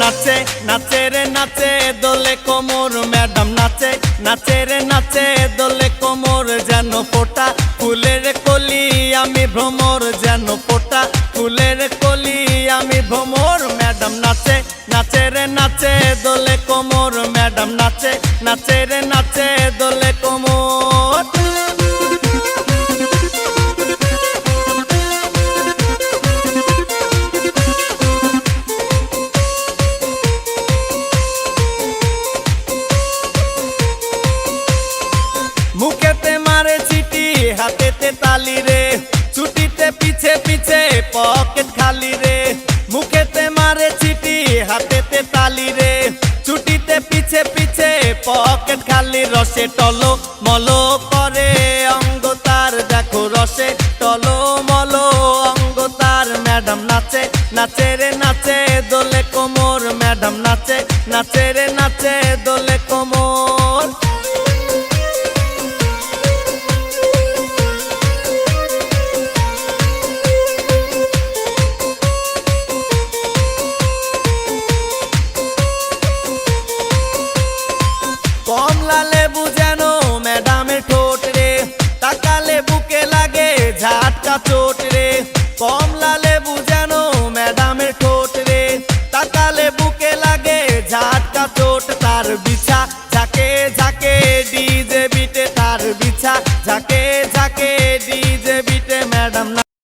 নাচে নাচে রে নাচে দোলে কোমর ম্যাডাম নাচে নাচে রে নাচে দোলে কোমর যেন ফোটা ফুলের কলি আমি ভ্রমর যেন ফোটা ফুলের কলি আমি ভ্রমর ম্যাডাম নাচে নাচে রে নাচে দোলে কোমর ম্যাডাম নাচে নাচে রে নাচে দোলে কোমর মুখেতে মারে চিঠি হাতেতে তালি রে ছুটিতে পিছে পিছে পকেট খালি রে মুখেতে মারে চিঠি হাতেতে তালি রে ছুটিতে পিছে পিছে পকেট খালি রসে টলো মলো করে অঙ্গ তার দেখো রসে টলো মলো অঙ্গ তার ম্যাডাম নাচে নাচে রে নাচে দোলে কোমর ম্যাডাম নাচে নাচে রে নাচে দোলে কোমর কমলা লেবু যেন ম্যাডামের ঠোঁট রে তাকালে বুকে লাগে ঝাটকা চোট রে কমলা লেবু যেন ম্যাডামের ঠোঁট রে তাকালে বুকে লাগে ঝাটকা চোট তার